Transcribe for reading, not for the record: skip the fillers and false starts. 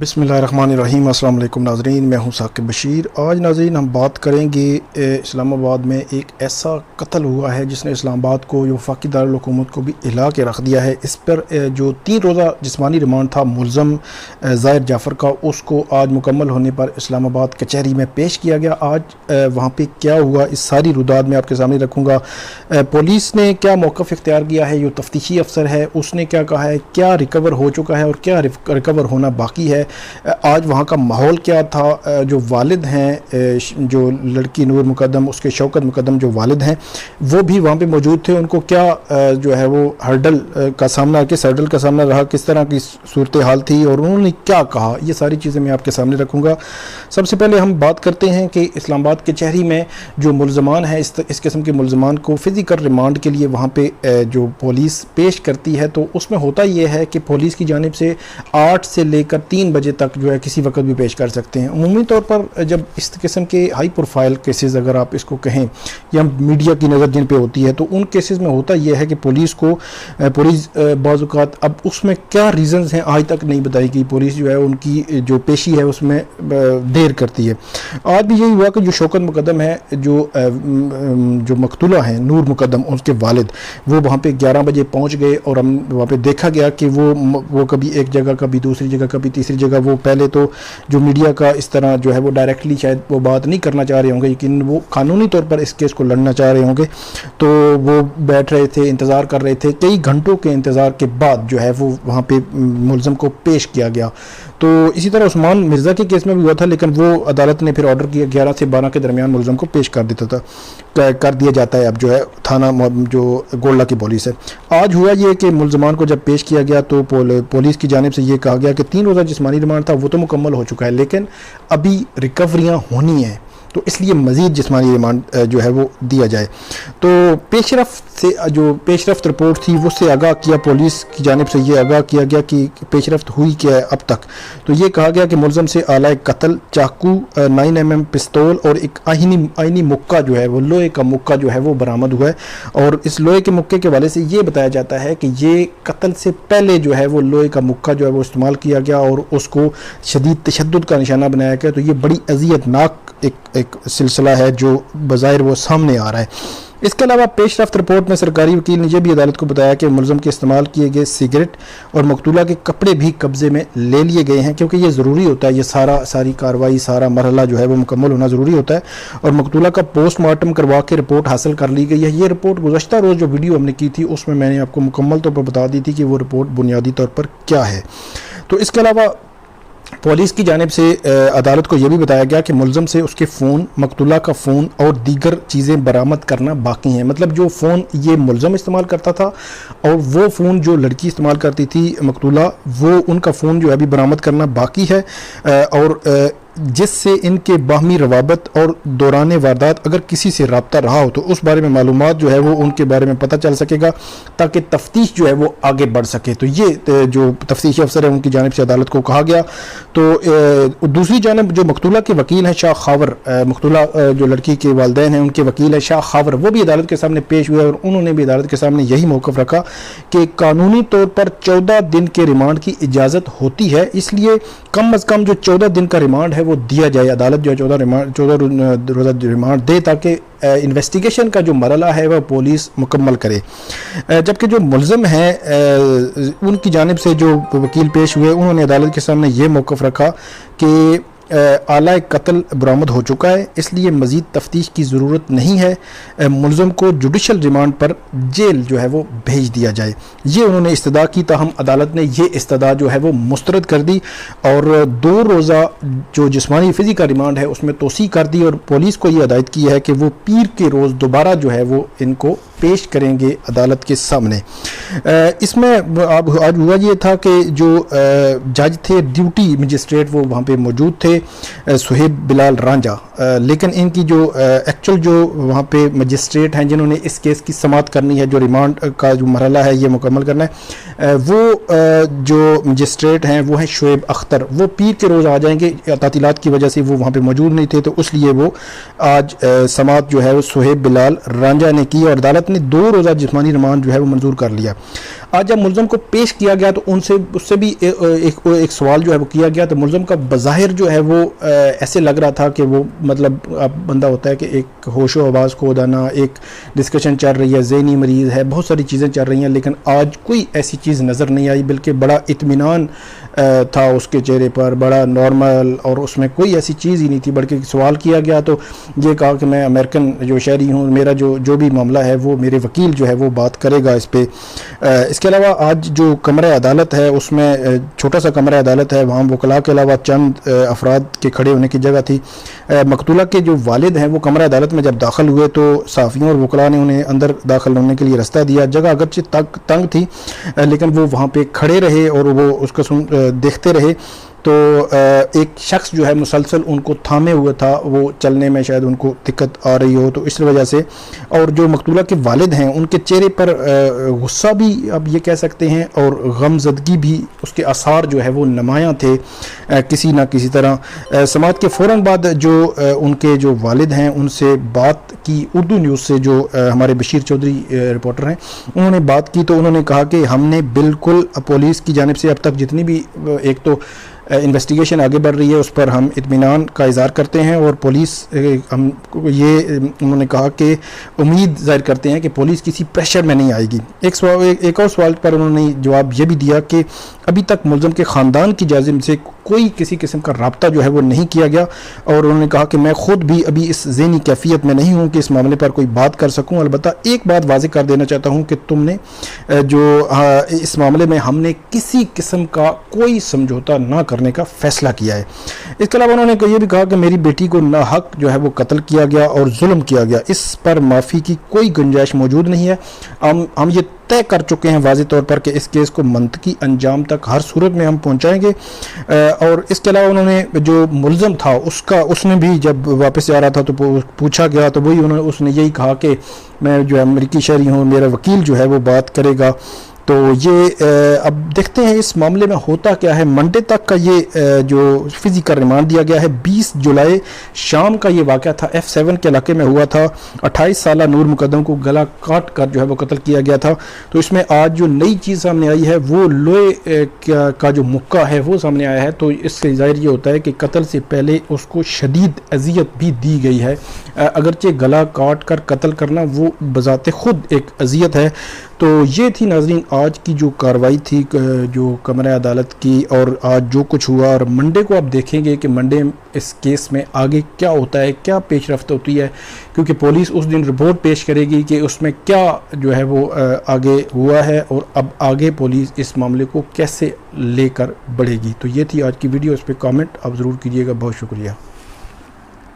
बिस्मिल्लाहिर्रहमानिर्रहीम। अस्सलाम वालेकुम नाज़रीन, मैं हूं साकिब बशीर। आज नाज़रीन हम बात करेंगे इस्लामाबाद में एक ऐसा कत्ल हुआ है जिसने इस्लामाबाद को वफाकी दारुल हुकूमत को भी हिला के रख दिया है। इस पर जो 3 रोज़ा जिस्मानी रिमांड था मुलज़म ज़ाहिर जाफ़र का, उसको आज मुकम्मल होने पर इस्लामाबाद कचहरी में पेश किया गया। आज वहाँ पर क्या हुआ इस सारी रुदाद में आपके सामने रखूँगा। पुलिस ने क्या मौक़िफ़ इख्तियार किया है, जो तफ्तीशी अफसर है उसने क्या कहा है, क्या रिकवर हो चुका है और क्या रिकवर होना बाकी है, आज वहाँ का माहौल क्या था। जो वालिद हैं, जो लड़की नूर मुकद्दम उसके शौकत मुकद्दम जो वालिद हैं वो भी वहाँ पे मौजूद थे। उनको क्या जो है वो हर्डल का सामना रहा, किस तरह की सूरत हाल थी और उन्होंने क्या कहा, ये सारी चीज़ें मैं आपके सामने रखूँगा। सबसे पहले हम बात करते हैं कि इस्लामाबाद कचहरी में जो मुलज़मान हैं, इस किस्म के मुलज़मान को फ़िज़िकल रिमांड के लिए वहाँ पर जो पुलिस पेश करती है, तो उसमें होता ये है कि पुलिस की जानिब से 8 से लेकर 3 बजे तक जो है किसी वक्त भी पेश कर सकते हैं। उमूमी तौर पर जब इस किस्म के हाई प्रोफाइल केसेस अगर आप इसको कहें या मीडिया की नज़र जिन पे होती है, तो उन केसेस में होता यह है कि पुलिस बाज़ औक़ात अब उसमें क्या रीज़न्स हैं आज तक नहीं बताई गई। पुलिस जो है उनकी जो पेशी है उसमें देर करती है। आज भी यही हुआ कि जो शौकत मुकद्दम है, जो मकतूला हैं नूर मुकद्दम उसके वालिद, वो वहाँ पे 11 बजे पहुँच गए और हम वहाँ पे देखा गया कि वो कभी एक जगह, कभी दूसरी जगह, कभी तीसरी जगह, वो पहले तो जो मीडिया का इस तरह जो है वो डायरेक्टली शायद वो बात नहीं करना चाह रहे होंगे, लेकिन वो कानूनी तौर पर इस केस को लड़ना चाह रहे होंगे, तो वो बैठ रहे थे, इंतज़ार कर रहे थे। कई घंटों के इंतज़ार के बाद जो है वो वहाँ पे मुलज़म को पेश किया गया। तो इसी तरह उस्मान मिर्ज़ा के केस में भी हुआ था, लेकिन वो अदालत ने फिर ऑर्डर किया 11 से 12 के दरमियान मुलज़म को पेश कर दिया जाता है। अब जो है थाना जो गोल्डा की पुलिस है, आज हुआ ये कि मुलज़मान को जब पेश किया गया तो पुलिस की जानिब से ये कहा गया कि 3 रोज़ा जिस्मानी रिमांड था वो तो मुकम्मल हो चुका है, लेकिन अभी रिकवरियाँ होनी हैं, तो इसलिए मज़ीद जिस्मानी रिमांड जो है वो दिया जाए। तो पेशरफ्त रिपोर्ट थी उससे आगाह किया, पुलिस की जानिब से ये आगाह किया गया कि पेशरफ्त हुई क्या है अब तक। तो ये कहा गया कि मुलज़म से आला कत्ल, चाकू, 9mm पिस्तौल और एक आइनी मुक्का जो है वो लोहे का मुक्का जो है वो बरामद हुआ है। और इस लोहे के मुक्के के वाले से ये बताया जाता है कि ये कत्ल से पहले जो है वो लोहे का मुक्का जो है वो इस्तेमाल किया गया और उसको शदीद तशद्दुद का निशाना बनाया गया। तो ये बड़ी अज़ियतनाक एक सिलसिला है जो बज़ाहिर वो सामने आ रहा है। इसके अलावा पेशरफ्त रिपोर्ट में सरकारी वकील ने यह भी अदालत को बताया कि मुलज़म के इस्तेमाल किए गए सिगरेट और मकतूला के कपड़े भी कब्ज़े में ले लिए गए हैं, क्योंकि ये ज़रूरी होता है, ये सारी कार्रवाई, सारा मरहला जो है वो मुकम्मल होना ज़रूरी होता है। और मकतूला का पोस्टमार्टम करवा के रिपोर्ट हासिल कर ली गई है। ये रिपोर्ट गुज़श्ता रोज़ जो वीडियो हमने की थी उसमें मैंने आपको मुकम्मल तौर पर बता दी थी कि वो रिपोर्ट बुनियादी तौर पर क्या है। तो इसके अलावा पुलिस की जानिब से अदालत को यह भी बताया गया कि मुलज़म से उसके फ़ोन, मकतूला का फ़ोन और दीगर चीज़ें बरामद करना बाकी हैं। मतलब जो फ़ोन ये मुलज़म इस्तेमाल करता था और वो फ़ोन जो लड़की इस्तेमाल करती थी मकतूला, वो उनका फ़ोन जो है अभी बरामद करना बाकी है। और जिससे इनके बाहमी रवाबत और दौरान वारदात अगर किसी से रब्ता रहा हो तो उस बारे में मालूमात जो है वो उनके बारे में पता चल सकेगा, ताकि तफ्तीश जो है वो आगे बढ़ सके। तो ये जो तफ्तीशी अफसर है उनकी जानिब से अदालत को कहा गया। तो दूसरी जानिब जो मकतूला के वकील हैं शाह खावर, मकतूला जो लड़की के वालिदैन हैं उनके वकील है शाह खावर, वो भी अदालत के सामने पेश हुए और उन्होंने भी अदालत के सामने यही मौक़िफ़ रखा कि कानूनी तौर पर 14 दिन के रिमांड की इजाज़त होती है, इसलिए कम अज़ कम जो 14 दिन का रिमांड वो दिया जाए। अदालत जो है 14 रोज़ा रिमांड दे ताकि इन्वेस्टिगेशन का जो मरला है वह पुलिस मुकम्मल करे। जबकि जो मुलज़म हैं उनकी जानिब से जो वकील पेश हुए उन्होंने अदालत के सामने ये मौक़िफ़ रखा कि आला कत्ल बरामद हो चुका है, इसलिए मज़ीद तफ्तीश की ज़रूरत नहीं है। मुलज़म को जुडिशल रिमांड पर जेल जो है वो भेज दिया जाए, ये उन्होंने इस्तदा की। ताहम अदालत ने ये इस्तदा जो है वो मुस्तरद कर दी और 2 रोज़ा जो जिस्मानी फ़िज़िकल रिमांड है उसमें तोसी कर दी और पुलिस को ये हिदायत की है कि वो पीर के रोज़ दोबारा जो है वो इनको पेश करेंगे अदालत के सामने। इसमें आज हुआ ये था कि जो जज थे, ड्यूटी मजिस्ट्रेट, वो वहाँ पे मौजूद थे, सुहेब बिलाल रांझा, लेकिन इनकी जो एक्चुअल जो वहाँ पे मजिस्ट्रेट हैं जिन्होंने इस केस की समाअत करनी है, जो रिमांड का जो मरहला है ये मुकम्मल करना है, वो जो मजिस्ट्रेट हैं वो हैं शुएब अख्तर। वो पीर के रोज़ आ जाएंगे, तातीलात की वजह से वो वहाँ पे मौजूद नहीं थे, तो इसलिए वो आज समाअत जो है वो सुहेब बिलाल रांझा ने की और अदालत ने 2 रोज़ा जिस्मानी रिमांड जो है वो मंजूर कर लिया। आज जब मुलज़म को पेश किया गया तो उनसे उससे भी एक सवाल जो है वो किया गया, तो मुलज़म का बज़ाहिर जो है वो ऐसे लग रहा था कि वो मतलब अब बंदा होता है कि एक होशो आवाज़ खो दाना, एक डिस्कशन चल रही है, ज़हनी मरीज़ है, बहुत सारी चीज़ें चल रही हैं, लेकिन आज कोई ऐसी चीज़ नज़र नहीं आई, बल्कि बड़ा इत्मीनान था उसके चेहरे पर, बड़ा नॉर्मल, और उसमें कोई ऐसी चीज़ ही नहीं थी। बल्कि सवाल किया गया तो ये कहा कि मैं अमेरिकन जो शहरी हूँ, मेरा जो भी मामला है वो मेरे वकील जो है वो बात करेगा इस पे। इसके अलावा आज जो कमरा अदालत है उसमें छोटा सा कमरा अदालत है, वहाँ वकला के अलावा चंद अफराद के खड़े होने की जगह थी। मकतूला के जो वालिद हैं वो कमरा अदालत में जब दाखिल हुए तो सहाफ़ियों और वकला ने उन्हें अंदर दाखिल होने के लिए रास्ता दिया। जगह अगरचे तंग थी, लेकिन वो वहाँ पे खड़े रहे और वो उसको देखते रहे। तो एक शख्स जो है मुसलसल उनको थामे हुए था, वो चलने में शायद उनको दिक्कत आ रही हो, तो इस वजह से। और जो मकतूला के वालिद हैं उनके चेहरे पर गुस्सा भी अब ये कह सकते हैं और गमज़दगी भी, उसके आसार जो है वो नुमायाँ थे किसी ना किसी तरह। समात के फ़ौरन बाद जो उनके जो वालिद हैं उनसे बात की, उर्दू न्यूज़ से जो हमारे बशीर चौधरी रिपोर्टर हैं उन्होंने बात की, तो उन्होंने कहा कि हमने बिल्कुल पुलिस की जानिब से अब तक जितनी भी एक तो इन्वेस्टिगेशन आगे बढ़ रही है उस पर हम इत्मीनान का इज़हार करते हैं, और पुलिस हम ये उन्होंने कहा कि उम्मीद ज़ाहिर करते हैं कि पुलिस किसी प्रेशर में नहीं आएगी। एक और सवाल पर उन्होंने जवाब ये भी दिया कि अभी तक मुलज़म के ख़ानदान की जानिब से कोई किसी किस्म का रब्ता जो है वो नहीं किया गया, और उन्होंने कहा कि मैं ख़ुद भी अभी इस ज़हनी कैफियत में नहीं हूँ कि इस मामले पर कोई बात कर सकूँ। अलबत्ता एक बात वाज़ेह कर देना चाहता हूँ कि तुमने जो इस मामले में हमने किसी किस्म का कोई समझौता ना करने का फ़ैसला किया है। इसके अलावा उन्होंने ये भी कहा कि मेरी बेटी को नाहक जो है वो कत्ल किया गया और जुल्म किया गया, इस पर माफ़ी की कोई गुंजाइश मौजूद नहीं है। हम ये तय कर चुके हैं वाज़ेह तौर पर कि इस केस को मंतकी अंजाम तक हर सूरत में हम पहुंचाएंगे। और इसके अलावा उन्होंने जो मुलज़म था उसने भी जब वापस आ रहा था तो पूछा गया तो वही उसने यही कहा कि मैं जो अमेरिकी शहरी हूँ, मेरा वकील जो है वो बात करेगा। तो ये अब देखते हैं इस मामले में होता क्या है। मंडे तक का ये जो फिजिकल रिमांड दिया गया है, 20 जुलाई शाम का ये वाक़या था, F7 के इलाके में हुआ था। 28 साला नूर मुकद्दम को गला काट कर जो है वो कत्ल किया गया था। तो इसमें आज जो नई चीज़ सामने आई है वो लोहे का जो मुक्का है वो सामने आया है। तो इससे ज़ाहिर ये होता है कि कत्ल से पहले उसको शदीद अजियत भी दी गई है। अगरचे गला काट कर कत्ल करना वो बज़ाते ख़ुद एक अजियत है। तो ये थी नाज़रीन आज की जो कार्रवाई थी जो कमरा अदालत की, और आज जो कुछ हुआ। और मंडे को आप देखेंगे कि मंडे इस केस में आगे क्या होता है, क्या पेशरफ्त होती है, क्योंकि पुलिस उस दिन रिपोर्ट पेश करेगी कि उसमें क्या जो है वो आगे हुआ है और अब आगे पुलिस इस मामले को कैसे लेकर बढ़ेगी। तो ये थी आज की वीडियो, इस पर कमेंट आप ज़रूर कीजिएगा। बहुत शुक्रिया।